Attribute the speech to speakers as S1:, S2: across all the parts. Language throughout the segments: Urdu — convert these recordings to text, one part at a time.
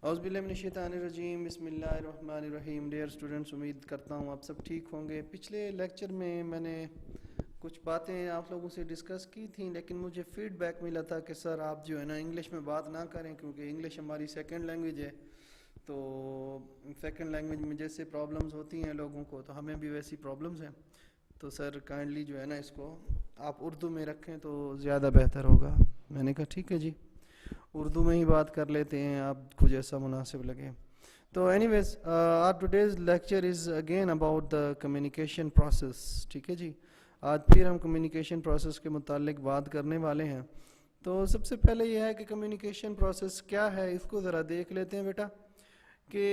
S1: اعوذ باللہ من الشیطان الرجیم، بسم اللہ الرحمن الرحیم۔ ڈیئر اسٹوڈنٹس، امید کرتا ہوں آپ سب ٹھیک ہوں گے۔ پچھلے لیکچر میں نے کچھ باتیں آپ لوگوں سے ڈسکس کی تھیں، لیکن مجھے فیڈ بیک ملا تھا کہ سر آپ جو ہے نا انگلش میں بات نہ کریں، کیونکہ انگلش ہماری سیکنڈ لینگویج ہے۔ تو سیکنڈ لینگویج میں جیسے پرابلمز ہوتی ہیں لوگوں کو، تو ہمیں بھی ویسی پرابلمز ہیں۔ تو سر کائنڈلی جو ہے نا اس کو آپ اردو میں رکھیں تو زیادہ بہتر ہوگا۔ میں نے کہا ٹھیک ہے جی، اردو میں ہی بات کر لیتے ہیں، آپ کو جیسا مناسب لگے۔ تو anyways our today's lecture is again about the communication process. ٹھیک ہے جی، آج پھر ہم کمیونیکیشن پروسیس کے متعلق بات کرنے والے ہیں۔ تو سب سے پہلے یہ ہے کہ کمیونیکیشن پروسیس کیا ہے، اس کو ذرا دیکھ لیتے ہیں بیٹا۔ کہ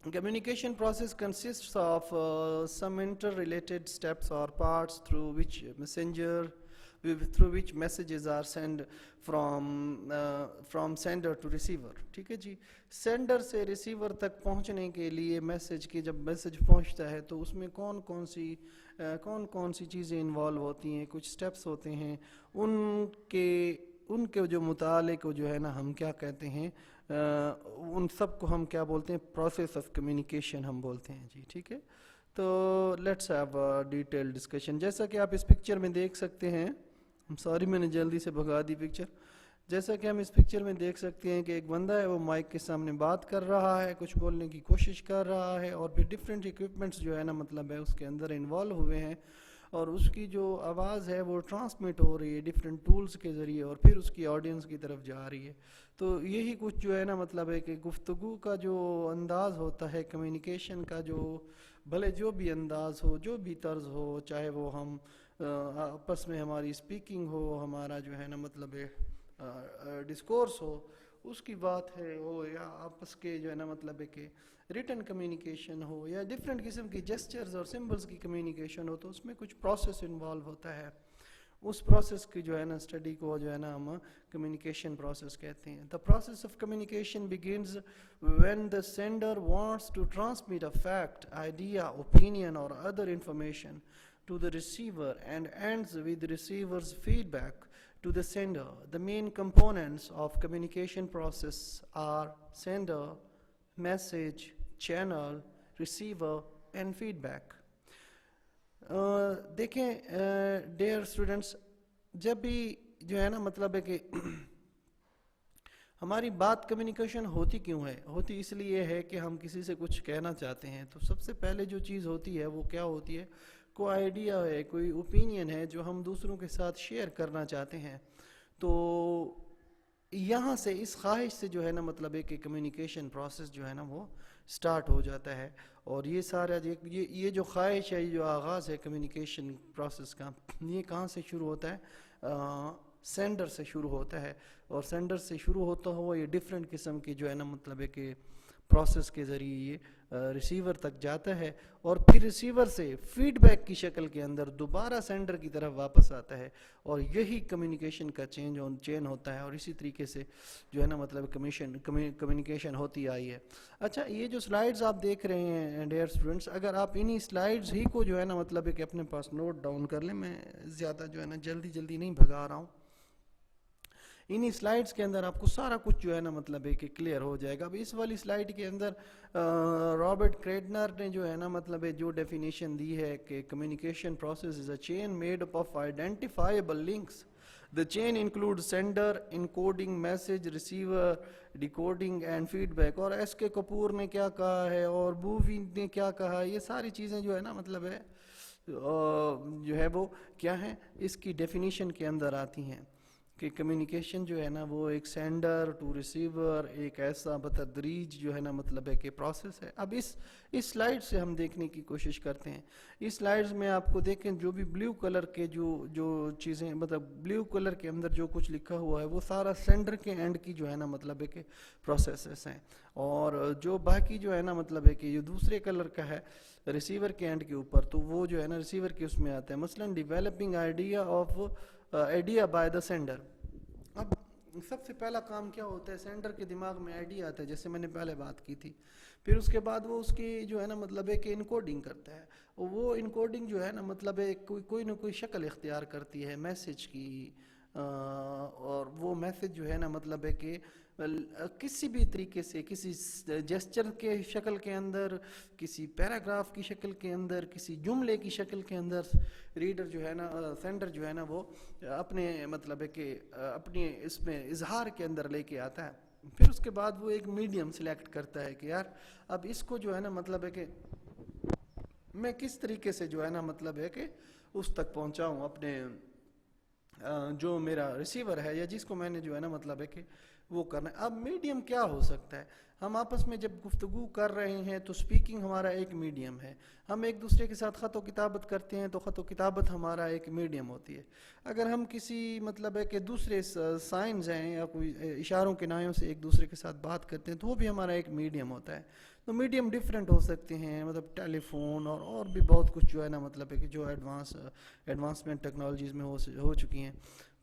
S1: communication process consists of some interrelated steps or parts through which messages are sent from sender to receiver۔ ٹھیک ہے جی، سینڈر سے ریسیور تک پہنچنے کے لیے میسج کی جب میسج پہنچتا ہے تو اس میں کون کون سی چیزیں انوالو ہوتی ہیں، کچھ سٹیپس ہوتے ہیں، ان کے جو مطالعے کو جو ہے نا ہم کیا کہتے ہیں، ان سب کو ہم کیا بولتے ہیں، پروسیس آف کمیونیکیشن ہم بولتے ہیں جی۔ ٹھیک ہے، تو لیٹس ہیو ڈیٹیل ڈسکشن۔ جیسا کہ آپ اس پکچر میں دیکھ سکتے ہیں، سوری میں نے جلدی سے بھگا دی پکچر۔ جیسا کہ ہم اس پکچر میں دیکھ سکتے ہیں کہ ایک بندہ ہے، وہ مائک کے سامنے بات کر رہا ہے، کچھ بولنے کی کوشش کر رہا ہے، اور پھر ڈفرینٹ اکوپمنٹس جو ہے نا مطلب ہے اس کے اندر انوالو ہوئے ہیں، اور اس کی جو آواز ہے وہ ٹرانسمٹ ہو رہی ہے ڈفرینٹ ٹولز کے ذریعے، اور پھر اس کی آڈینس کی طرف جا رہی ہے۔ تو یہی کچھ جو ہے نا مطلب ہے کہ گفتگو کا جو انداز ہوتا ہے، کمیونیکیشن کا جو بھلے جو بھی انداز ہو، جو بھی طرز ہو، چاہے وہ ہم آپس میں ہماری اسپیکنگ ہو، ہمارا جو ہے نا مطلب ڈسکورس ہو، اس کی بات ہے ہو، یا آپس کے جو ہے نا مطلب ہے کہ ریٹن کمیونیکیشن ہو، یا ڈفرینٹ قسم کی جسچرز اور سمبلز کی کمیونیکیشن ہو، تو اس میں کچھ پروسیس انوالو ہوتا ہے۔ اس پروسیس کی جو ہے نا اسٹڈی کو جو ہے نا ہم کمیونیکیشن پروسیس کہتے ہیں۔ The process of communication begins when the sender wants to transmit a fact, idea, opinion or other information to the receiver and ends with the receiver's feedback to the sender. The main components of communication process are sender, message, channel, receiver and feedback۔ دیکھیں ڈیئر اسٹوڈنٹس، جب بھی جو ہے نا مطلب ہے کہ ہماری بات کمیونیکیشن ہوتی کیوں ہے، ہوتی اس لیے ہے کہ ہم کسی سے کچھ کہنا چاہتے ہیں، تو سب سے پہلے جو چیز ہوتی ہے وہ کیا ہوتی ہے، کوئی آئیڈیا ہے، کوئی اوپینین ہے جو ہم دوسروں کے ساتھ شیئر کرنا چاہتے ہیں۔ تو یہاں سے اس خواہش سے جو ہے نا مطلب ہے کہ کمیونیکیشن پروسیس جو ہے نا وہ سٹارٹ ہو جاتا ہے، اور یہ سارا یہ جو خواہش ہے، یہ جو آغاز ہے کمیونیکیشن پروسیس کا، یہ کہاں سے شروع ہوتا ہے، سینڈر سے شروع ہوتا ہے، اور سینڈر سے شروع ہوتا ہوا یہ ڈفرینٹ قسم کی جو ہے نا مطلب ہے کہ پروسیس کے ذریعے یہ ریسیور تک جاتا ہے، اور پھر ریسیور سے فیڈ بیک کی شکل کے اندر دوبارہ سینڈر کی طرف واپس آتا ہے، اور یہی کمیونیکیشن کا چین ہوتا ہے، اور اسی طریقے سے جو ہے نا مطلب کمیونیکیشن ہوتی آئی ہے۔ اچھا، یہ جو سلائیڈز آپ دیکھ رہے ہیں ڈیئر اسٹوڈنٹس، اگر آپ انہی سلائیڈز ہی کو جو ہے نا مطلب ہے کہ اپنے پاس نوٹ ڈاؤن کر لیں، میں زیادہ جو ہے نا جلدی نہیں بھگا رہا ہوں، انہی سلائیڈز کے اندر آپ کو سارا کچھ جو ہے نا مطلب ہے کہ کلیئر ہو جائے گا۔ اب اس والی سلائیڈ کے اندر رابرٹ کریڈنر نے جو ہے نا مطلب ہے جو ڈیفینیشن دی ہے کہ communication process is a chain made up of identifiable links. The chain includes sender, encoding, message, receiver, decoding and feedback۔ اور ایس کے کپور نے کیا کہا ہے، اور بووی نے کیا کہا ہے، یہ ساری چیزیں جو ہے نا مطلب ہے جو ہے وہ کیا ہیں، اس کی ڈیفینیشن کے اندر آتی ہیں کہ کمیونیکیشن جو ہے نا وہ ایک سینڈر ٹو ریسیور، ایک ایسا بتدریج جو ہے نا مطلب ہے کہ پروسیس ہے۔ اب اس سلائیڈ سے ہم دیکھنے کی کوشش کرتے ہیں۔ اس سلائیڈز میں آپ کو دیکھیں جو بھی بلیو کلر کے جو چیزیں، مطلب بلیو کلر کے اندر جو کچھ لکھا ہوا ہے وہ سارا سینڈر کے اینڈ کی جو ہے نا مطلب ہے کہ پروسیسز ہیں، اور جو باقی جو ہے نا مطلب ہے کہ یہ دوسرے کلر کا ہے ریسیور کے اینڈ کے اوپر، تو وہ جو ہے نا ریسیور کے اس میں آتا ہے، مثلاً developing idea by the sender. اب سب سے پہلا کام کیا ہوتا ہے، سینڈر کے دماغ میں آئیڈیا آتا ہے، جیسے میں نے پہلے بات کی تھی، پھر اس کے بعد وہ اس کی جو ہے نا مطلب ہے کہ انکوڈنگ کرتا ہے، اور وہ انکوڈنگ جو ہے نا مطلب ہے کوئی نہ کوئی شکل اختیار کرتی ہے، میسج کی، اور وہ میسج جو ہے نا مطلب ہے کہ کسی بھی طریقے سے، کسی جیسچر کے شکل کے اندر، کسی پیراگراف کی شکل کے اندر، کسی جملے کی شکل کے اندر ریڈر جو ہے نا، سینڈر جو ہے نا وہ اپنے مطلب ہے کہ اپنی اس میں اظہار کے اندر لے کے آتا ہے. پھر اس کے بعد وہ ایک میڈیم سلیکٹ کرتا ہے کہ یار اب اس کو جو ہے نا مطلب ہے کہ میں کس طریقے سے جو ہے نا مطلب ہے کہ اس تک پہنچاؤں اپنے جو میرا ریسیور ہے یا جس کو میں نے جو ہے نا مطلب ہے کہ وہ کرنا ہے. اب میڈیم کیا ہو سکتا ہے؟ ہم آپس میں جب گفتگو کر رہے ہیں تو سپیکنگ ہمارا ایک میڈیم ہے. ہم ایک دوسرے کے ساتھ خط و کتابت کرتے ہیں تو خط و کتابت ہمارا ایک میڈیم ہوتی ہے. اگر ہم کسی مطلب ہے کہ دوسرے سائنز ہیں یا کوئی اشاروں کنایوں سے ایک دوسرے کے ساتھ بات کرتے ہیں تو وہ بھی ہمارا ایک میڈیم ہوتا ہے. تو میڈیم ڈفرینٹ ہو سکتے ہیں، مطلب ٹیلی فون اور بھی بہت کچھ جو ہے نا مطلب ہے کہ جو ایڈوانسمنٹ ٹیکنالوجیز میں ہو چکی ہیں.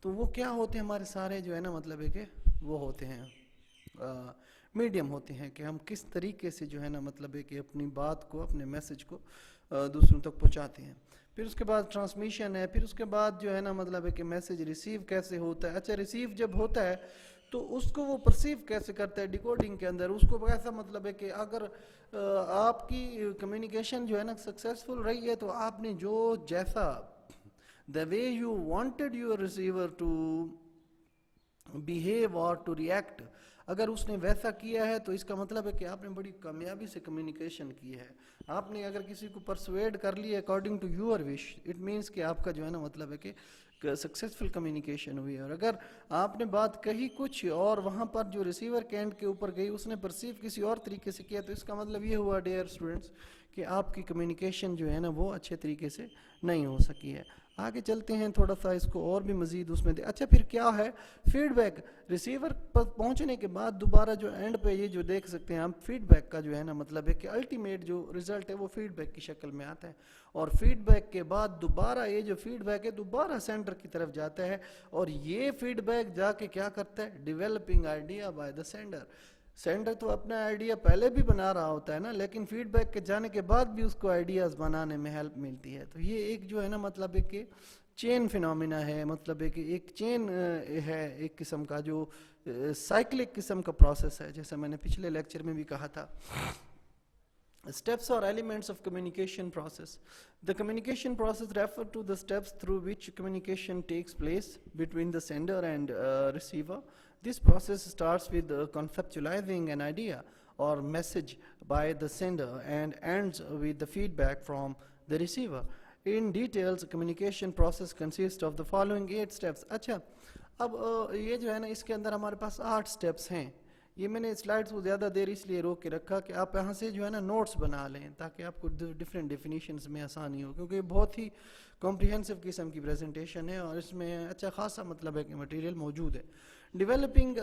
S1: تو وہ کیا ہوتے ہیں ہمارے سارے جو ہے نا مطلب ہے کہ وہ ہوتے ہیں میڈیم ہوتے ہیں کہ ہم کس طریقے سے جو ہے نا مطلب ہے کہ اپنی بات کو، اپنے میسج کو دوسروں تک پہنچاتے ہیں. پھر اس کے بعد ٹرانسمیشن ہے. پھر اس کے بعد جو ہے نا مطلب ہے کہ میسج ریسیو کیسے ہوتا ہے. اچھا ریسیو جب ہوتا ہے تو اس کو وہ پرسیو کیسے کرتا ہے ڈیکوڈنگ کے اندر. اس کو ایسا مطلب ہے کہ اگر آپ کی کمیونیکیشن جو ہے نا سکسیزفل رہی ہے تو آپ نے جو جیسا the way you wanted your receiver to behave or to react، اگر اس نے ویسا کیا ہے تو اس کا مطلب ہے کہ آپ نے بڑی کامیابی سے کمیونیکیشن کی ہے. آپ نے اگر کسی کو پرسویڈ کر لی according to your wish, it means کہ آپ کا جو ہے نا مطلب ہے کہ سکسیزفل کمیونیکیشن ہوئی ہے. اور اگر آپ نے بات کہی کچھ اور وہاں پر جو ریسیور کے اینڈ کے اوپر گئی اس نے پرسیو کسی اور طریقے سے کیا، تو اس کا مطلب یہ ہوا ڈیئر اسٹوڈنٹس کہ آپ کی کمیونیکیشن جو ہے نا وہ اچھے طریقے سے نہیں ہو سکی ہے. آگے چلتے ہیں تھوڑا سا اس کو اور بھی مزید اس میں اچھا پھر کیا ہے فیڈ بیک. ریسیور پر پہنچنے کے بعد دوبارہ جو اینڈ پہ یہ جو دیکھ سکتے ہیں ہم فیڈ بیک کا جو ہے نا مطلب ہے کہ الٹیمیٹ جو رزلٹ ہے وہ فیڈ بیک کی شکل میں آتا ہے. اور فیڈ بیک کے بعد دوبارہ یہ جو فیڈ بیک ہے دوبارہ سینڈر کی طرف جاتا ہے. اور یہ فیڈ بیک جا کے کیا کرتا ہے؟ Developing idea by the sender. Sender تو اپنا آئیڈیا پہلے بھی بنا رہا ہوتا ہے نا، لیکن فیڈ بیک کے جانے کے بعد بھی اس کو آئیڈیاز بنانے میں ہیلپ ملتی ہے. تو یہ ایک جو ہے نا مطلب ہے کہ چین فینومینا ہے، مطلب ہے کہ ایک چین ہے، ایک قسم کا جو سائیکلک قسم کا پروسیس ہے، جیسا میں نے پچھلے لیکچر میں بھی کہا تھا. Steps or elements of communication process. The communication process refers to the steps through which communication takes place between the sender and receiver. This process starts with conceptualizing an idea or message by the sender and ends with the feedback from the receiver. In details, communication process consists of the following 8 steps. اچھا اب یہ جو ہے نا اس کے اندر ہمارے پاس 8 سٹیپس ہیں. یہ میں نے سلائڈس کو زیادہ دیر اس لیے روک کے رکھا کہ آپ یہاں سے جو ہے نا نوٹس بنا لیں تاکہ آپ کو ڈفرینٹ ڈیفینیشنز میں آسانی ہو، کیونکہ یہ بہت ہی کمپریہنسو قسم کی پریزنٹیشن ہے اور اس میں اچھا خاصا مطلب ہے کہ مٹیریل موجود ہے. Developing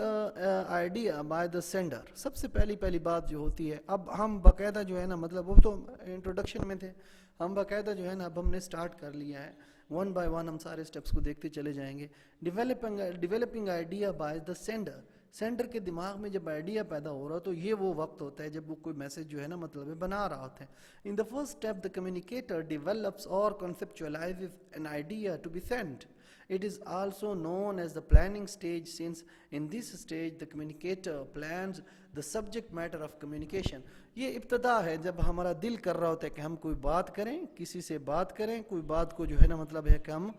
S1: idea by the sender. سب سے پہلی بات جو ہوتی ہے، اب ہم باقاعدہ جو ہے نا مطلب وہ تو انٹروڈکشن میں تھے، ہم باقاعدہ جو ہے نا اب ہم نے سٹارٹ کر لیا ہے. 1 by 1 ہم سارے سٹیپس کو دیکھتے چلے جائیں گے. Developing idea by the sender. Sender کے دماغ میں جب آئیڈیا پیدا ہو رہا تو یہ وہ وقت ہوتا ہے جب وہ کوئی میسج جو ہے نا مطلب بنا رہا ہوتا ہے. In the first step the communicator develops اور conceptualises an idea to be sent. It is also known as the planning stage, since in this stage the communicator plans the subject matter of communication. یہ ابتدا ہے جب ہمارا دل کر رہا ہوتا ہے کہ ہم کوئی بات کریں، کسی سے بات کریں، کوئی بات کو جو ہے نا مطلب ہے کہ ہم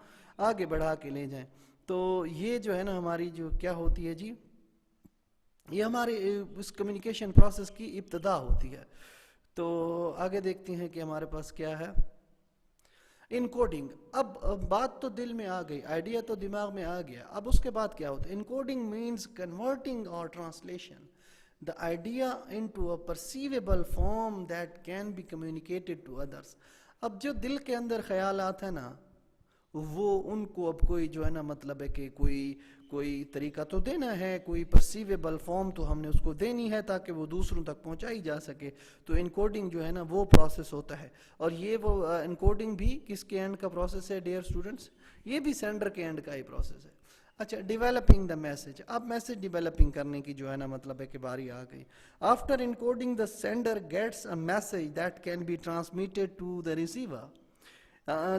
S1: آگے بڑھا کے لے جائیں. تو یہ جو ہے نا ہماری جو کیا ہوتی ہے جی، یہ ہمارے اس کمیونیکیشن پروسیس کی ابتدا ہوتی ہے. تو آگے دیکھتے ہیں کہ ہمارے پاس کیا ہے. انکوڈنگ. اب بات تو دل میں آ گئی، آئیڈیا تو دماغ میں آ گیا، اب اس کے بعد کیا ہوتا ہے؟ انکوڈنگ مینس کنورٹنگ اور translation the idea into a perceivable form that can be communicated to others. اب جو دل کے اندر خیالات ہیں نا وہ ان کو اب کوئی جو ہے نا مطلب ہے کہ کوئی طریقہ تو دینا ہے، کوئی پرسیویبل فارم تو ہم نے اس کو دینی ہے تاکہ وہ دوسروں تک پہنچائی جا سکے. تو انکوڈنگ جو ہے نا وہ پروسیس ہوتا ہے. اور یہ وہ انکوڈنگ بھی کس کے اینڈ کا پروسیس ہے ڈیئر اسٹوڈنٹس؟ یہ بھی سینڈر کے اینڈ کا ہی پروسیس ہے. اچھا ڈیولپنگ دا میسج. اب میسج ڈیولپنگ کرنے کی جو ہے نا مطلب ہے کہ باری آ گئی. After encoding the sender gets a message that can be transmitted to the receiver.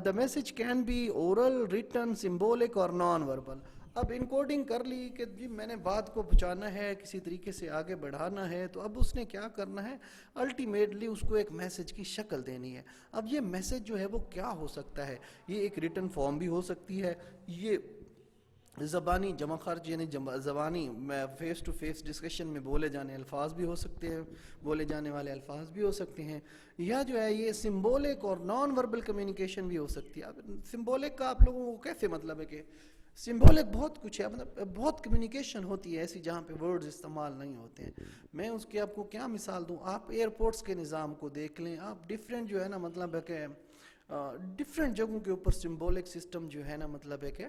S1: The message can be oral, written, symbolic or non-verbal. اب انکوڈنگ کر لی کہ جی میں نے بات کو پہنچانا ہے، کسی طریقے سے آگے بڑھانا ہے، تو اب اس نے کیا کرنا ہے، الٹیمیٹلی اس کو ایک میسج کی شکل دینی ہے. اب یہ میسج جو ہے وہ کیا ہو سکتا ہے، یہ ایک ریٹن فارم بھی ہو سکتی ہے، یہ زبانی جمع خرچ یعنی زبانی فیس ٹو فیس ڈسکشن میں بولے جانے الفاظ بھی ہو سکتے ہیں، بولے جانے والے الفاظ بھی ہو سکتے ہیں، یا جو ہے یہ سمبولک اور نان وربل کمیونیکیشن بھی ہو سکتی ہے. اب سمبولک کا آپ لوگوں کو کیسے مطلب ہے کہ سمبولک بہت کچھ ہے، مطلب بہت کمیونیکیشن ہوتی ہے ایسی جہاں پہ ورڈز استعمال نہیں ہوتے ہیں. میں اس کی آپ کو کیا مثال دوں، آپ ایئرپورٹس کے نظام کو دیکھ لیں، آپ ڈفرینٹ جو ہے نا مطلب ہے کہ ڈفرینٹ جگہوں کے اوپر سمبولک سسٹم جو ہے نا مطلب ہے کہ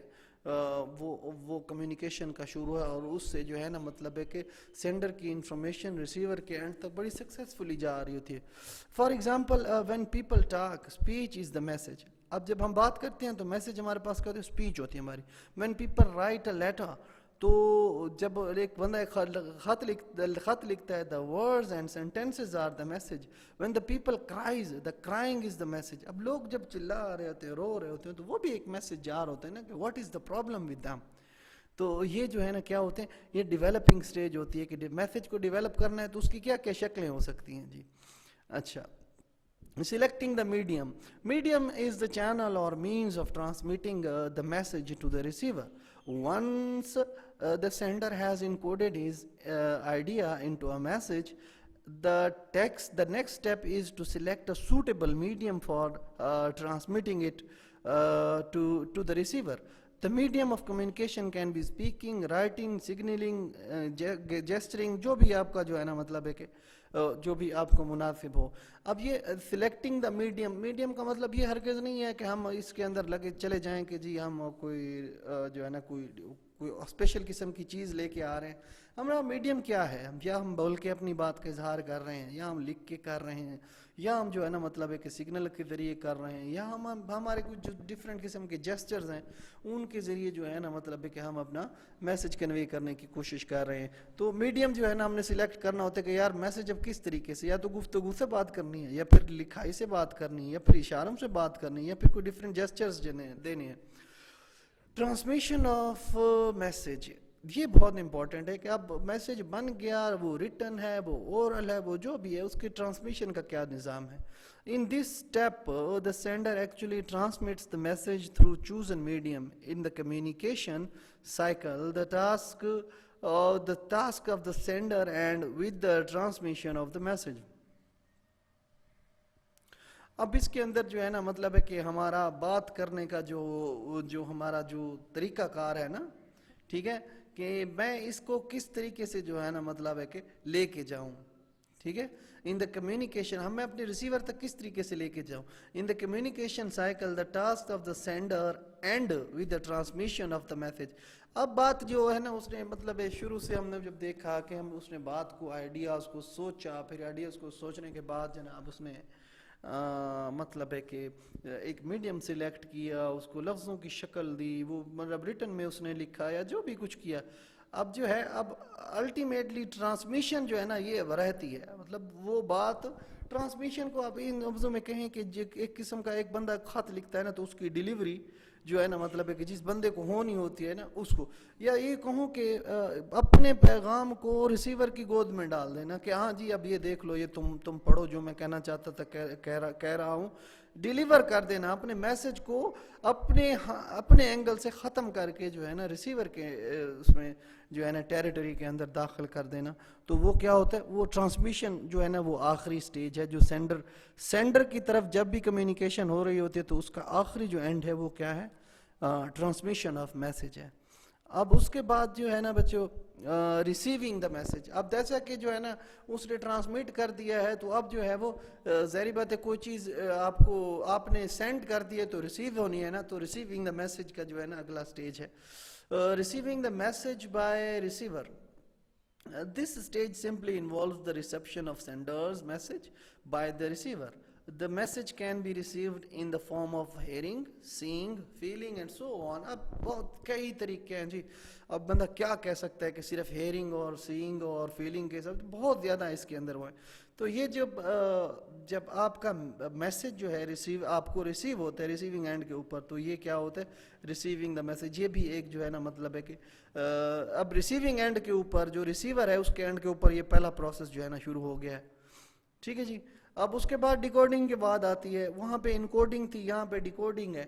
S1: وہ کمیونیکیشن کا شروع ہے، اور اس سے جو ہے نا مطلب ہے کہ سینڈر کی انفارمیشن ریسیور کے اینڈ تک بڑی سکسیسفلی جا رہی ہوتی ہے. For example when people talk speech is the message. اب جب ہم بات کرتے ہیں تو میسج ہمارے پاس کیا ہوتی ہے، اسپیچ ہوتی ہے ہماری. When people write a letter, تو جب ایک بندہ خط لکھتا ہے، the words and sentences are the message. When the people cries, the crying is the message. اب لوگ جب چلا رہے ہوتے ہیں، رو رہے ہوتے ہیں، تو وہ بھی ایک میسج جا رہا ہوتا ہے نا کہ what is the problem with them. تو یہ جو ہے نا کیا ہوتے ہیں، یہ ڈیولپنگ سٹیج ہوتی ہے کہ میسج کو ڈیولپ کرنا ہے تو اس کی کیا کیا شکلیں ہو سکتی ہیں. جی اچھا. Selecting the medium. Medium is the channel or means of transmitting the message to the receiver. Once the sender has encoded his idea into a message, the next step is to select a suitable medium for transmitting it to the receiver. The medium of communication can be speaking, writing, signaling, gesturing, جو بھی آپ کا جو ہے نا مطلب ہے کہ جو بھی آپ کو مناسب ہو. اب یہ سلیکٹنگ دا میڈیم کا مطلب یہ ہرگز نہیں ہے کہ ہم اس کے اندر لگے چلے جائیں کہ جی ہم کوئی جو ہے نا کوئی اسپیشل قسم کی چیز لے کے آ رہے ہیں. ہمارا میڈیم کیا ہے، یا ہم بول کے اپنی بات کا اظہار کر رہے ہیں، یا ہم لکھ کے کر رہے ہیں، یا ہم جو ہے نا مطلب ہے کہ سگنل کے ذریعے کر رہے ہیں، یا ہمارے کچھ جو ڈفرینٹ قسم کے جیسچرز ہیں ان کے ذریعے جو ہے نا مطلب ہے کہ ہم اپنا میسج کنوے کرنے کی کوشش کر رہے ہیں. تو میڈیم جو ہے نا ہم نے سلیکٹ کرنا ہوتا ہے کہ یار میسج اب کس طریقے سے، یا تو گفتگو سے بات کرنی ہے، یا پھر لکھائی سے بات کرنی ہے، یا پھر اشاروں سے بات کرنی ہے، یا پھر کوئی ڈفرینٹ جیسچرز دینے ہیں. ٹرانسمیشن آف میسج یہ بہت امپورٹنٹ ہے کہ اب میسج بن گیا، وہ ریٹن ہے، وہ اورل ہے، وہ جو بھی ہے، اس کے ٹرانسمیشن کا کیا نظام ہے. In this step, the sender actually transmits the message through chosen medium. In the communication cycle, the task of the sender and with the transmission of the message. اب اس کے اندر جو ہے نا مطلب ہے کہ ہمارا بات کرنے کا جو ہمارا جو طریقہ کار ہے نا، ٹھیک ہے، کہ میں اس کو کس طریقے سے جو ہے نا مطلب ہے کہ لے کے جاؤں. ٹھیک ہے. ان دا کمیونیکیشن میں اپنے ریسیور تک کس طریقے سے لے کے جاؤں. In the communication cycle the task of the sender and with the transmission of the message. اب بات جو ہے نا اس نے مطلب ہے شروع سے ہم نے جب دیکھا کہ اس نے بات کو آئیڈیاز کو سوچا، پھر آئیڈیاز کو سوچنے کے بعد جناب اس نے مطلب ہے کہ ایک میڈیم سلیکٹ کیا، اس کو لفظوں کی شکل دی، وہ مطلب ریٹن میں اس نے لکھا یا جو بھی کچھ کیا. اب جو ہے اب الٹیمیٹلی ٹرانسمیشن جو ہے نا یہ رہتی ہے، مطلب وہ بات ٹرانسمیشن کو آپ ان لفظوں میں کہیں کہ ایک قسم کا ایک بندہ خط لکھتا ہے نا تو اس کی ڈیلیوری جو ہے نا مطلب ہے کہ جس بندے کو ہونی ہوتی ہے نا اس کو، یا یہ کہوں کہ اپنے پیغام کو ریسیور کی گود میں ڈال دینا کہ ہاں جی اب یہ دیکھ لو، یہ تم پڑھو جو میں کہنا چاہتا تھا کہہ رہا ہوں، ڈیلیور کر دینا اپنے میسج کو اپنے اینگل سے ختم کر کے جو ہے نا ریسیور کے اس میں جو ہے نا ٹیریٹری کے اندر داخل کر دینا. تو وہ کیا ہوتا ہے، وہ ٹرانسمیشن جو ہے نا وہ آخری سٹیج ہے. جو سینڈر کی طرف جب بھی کمیونیکیشن ہو رہی ہوتی ہے تو اس کا آخری جو اینڈ ہے وہ کیا ہے، ٹرانسمیشن آف میسج ہے. اب اس کے بعد جو ہے نا بچوں ریسیونگ دا میسج. اب جیسا کہ جو ہے نا اس نے ٹرانسمٹ کر دیا ہے تو اب جو ہے وہ ظاہری بات ہے کوئی چیز آپ نے سینڈ کر دی ہے تو ریسیو ہونی ہے نا، تو ریسیونگ دا میسج کا جو ہے نا اگلا سٹیج ہے receiving the message by receiver. This stage simply involves the reception of sender's message by the receiver. the message can be received in the form of hearing, seeing, feeling and so on. اب بہت کئی طریقے ہیں جی. اب بندہ کیا کہہ سکتا ہے کہ صرف ہیئرنگ اور سیئنگ اور فیلنگ کے سب بہت زیادہ اس کے اندر وہ ہے. تو یہ جب آپ کا میسج جو ہے آپ کو ریسیو ہوتا ہے ریسیونگ اینڈ کے اوپر, تو یہ کیا ہوتا ہے ریسیونگ دا میسج. یہ بھی ایک جو ہے نا مطلب ہے کہ اب ریسیونگ اینڈ کے اوپر جو ریسیور ہے اس کے اینڈ کے اوپر یہ پہلا پروسیس جو ہے نا شروع ہو گیا ہے. ٹھیک ہے جی. اب اس کے بعد ڈیکوڈنگ کے بعد آتی ہے, وہاں پہ انکوڈنگ تھی, یہاں پہ ڈیکوڈنگ ہے.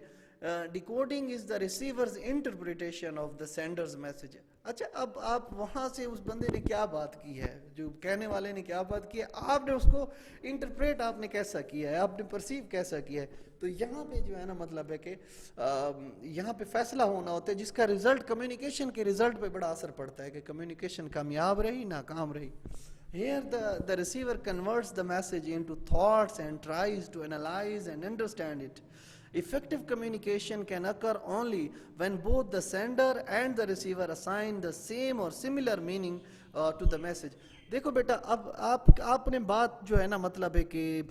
S1: Decoding is the receiver's interpretation of the sender's message. اچھا اب آپ وہاں سے اس بندے نے کیا بات کی ہے, جو کہنے والے نے کیا بات کی ہے, آپ نے اس کو انٹرپریٹ آپ نے کیسا کیا ہے, آپ نے پرسیو کیسا کیا ہے. تو یہاں پہ جو ہے نا مطلب ہے کہ یہاں پہ فیصلہ ہونا ہوتا ہے جس کا رزلٹ کمیونیکیشن کے رزلٹ پہ بڑا اثر پڑتا ہے کہ کمیونیکیشن کامیاب رہی ناکام رہی. Here the receiver converts the message into thoughts and tries to analyze and understand it. Effective communication can occur only when both the sender and the receiver assign the same or similar meaning to the message. دیکھو بیٹا, اب آپ نے بات جو ہے نا مطلب ہے کہ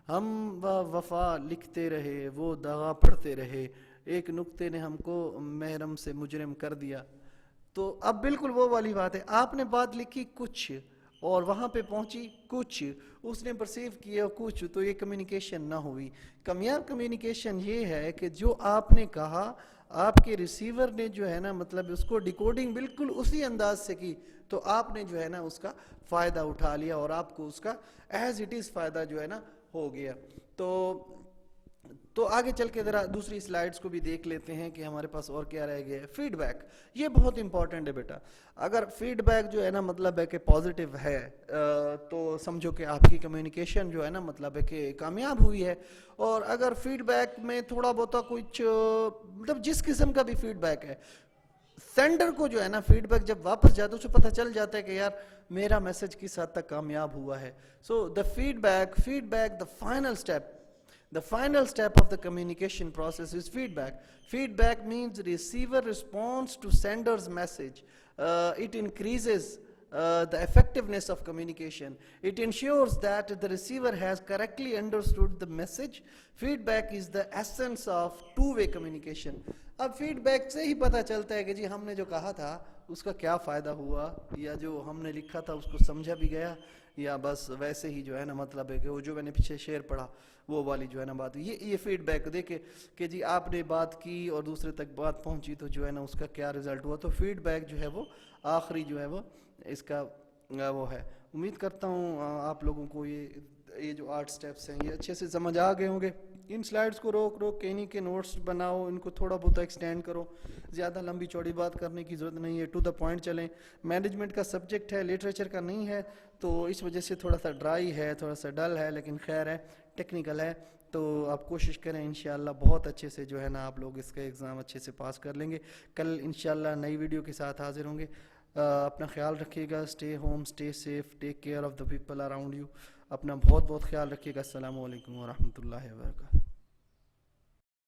S1: ہم وفا لکھتے رہے وہ دغا پڑھتے رہے, ایک نقطے نے ہم کو محرم سے مجرم کر دیا. تو اب بالکل وہ والی بات ہے, آپ نے بات لکھی کچھ اور وہاں پہ پہنچی کچھ, اس نے پرسیو کیا کچھ, تو یہ کمیونیکیشن نہ ہوئی. کامیاب کمیونیکیشن یہ ہے کہ جو آپ نے کہا آپ کے ریسیور نے جو ہے نا مطلب اس کو ڈیکوڈنگ بالکل اسی انداز سے کی, تو آپ نے جو ہے نا اس کا فائدہ اٹھا لیا اور آپ کو اس کا ایز اٹ از فائدہ جو ہے نا ہو گیا. تو آگے چل کے ذرا دوسری سلائیڈز کو بھی دیکھ لیتے ہیں کہ ہمارے پاس اور کیا رہ گیا ہے. فیڈ بیک, یہ بہت امپورٹنٹ ہے بیٹا. اگر فیڈ بیک جو ہے نا مطلب ہے کہ پازیٹیو ہے تو سمجھو کہ آپ کی کمیونیکیشن جو ہے نا مطلب ہے کہ کامیاب ہوئی ہے. اور اگر فیڈ بیک میں تھوڑا بہت کچھ مطلب جس قسم کا بھی فیڈ بیک ہے, سینڈر کو جو ہے نا فیڈ بیک جب واپس جاتا ہے اسے پتہ چل جاتا ہے کہ یار میرا میسج کس حد تک کامیاب ہوا ہے. So the feedback the final step. The final step of the communication process is feedback. Feedback means receiver response to sender's message. It increases the effectiveness of communication. It ensures that the receiver has correctly understood the message. Feedback is the essence of two-way communication. اب فیڈ بیک سے ہی پتہ چلتا ہے کہ جی ہم نے جو کہا تھا اس کا کیا فائدہ ہوا, یا جو ہم نے لکھا تھا اس کو سمجھا بھی گیا, یا بس ویسے ہی جو ہے نا مطلب ہے کہ وہ جو میں نے پیچھے شعر پڑھا وہ والی جو ہے نا بات. یہ فیڈ بیک دیکھے کہ جی آپ نے بات کی اور دوسرے تک بات پہنچی تو جو ہے نا اس کا کیا رزلٹ ہوا. تو فیڈ بیک جو ہے وہ آخری جو ہے وہ اس کا وہ ہے. امید کرتا ہوں آپ لوگوں کو یہ جو 8 سٹیپس ہیں یہ اچھے سے سمجھ آ گئے ہوں گے. ان سلائیڈز کو روک کے انہیں کے نوٹس بناؤ, ان کو تھوڑا بہت ایکسٹینڈ کرو, زیادہ لمبی چوڑی بات کرنے کی ضرورت نہیں ہے, ٹو دا پوائنٹ چلیں. مینجمنٹ کا سبجیکٹ ہے, لٹریچر کا نہیں ہے, تو اس وجہ سے تھوڑا سا ڈرائی ہے, تھوڑا سا ڈل ہے, لیکن خیر ہے, ٹیکنیکل ہے. تو آپ کوشش کریں انشاءاللہ بہت اچھے سے جو ہے نا آپ لوگ اس کا ایگزام اچھے سے پاس کر لیں گے. کل انشاءاللہ نئی ویڈیو کے ساتھ حاضر ہوں گے. اپنا خیال رکھیے گا, stay home, stay safe, take care of the people around you. اپنا بہت خیال رکھیے گا. السلام علیکم ورحمۃ اللہ وبرکاتہ.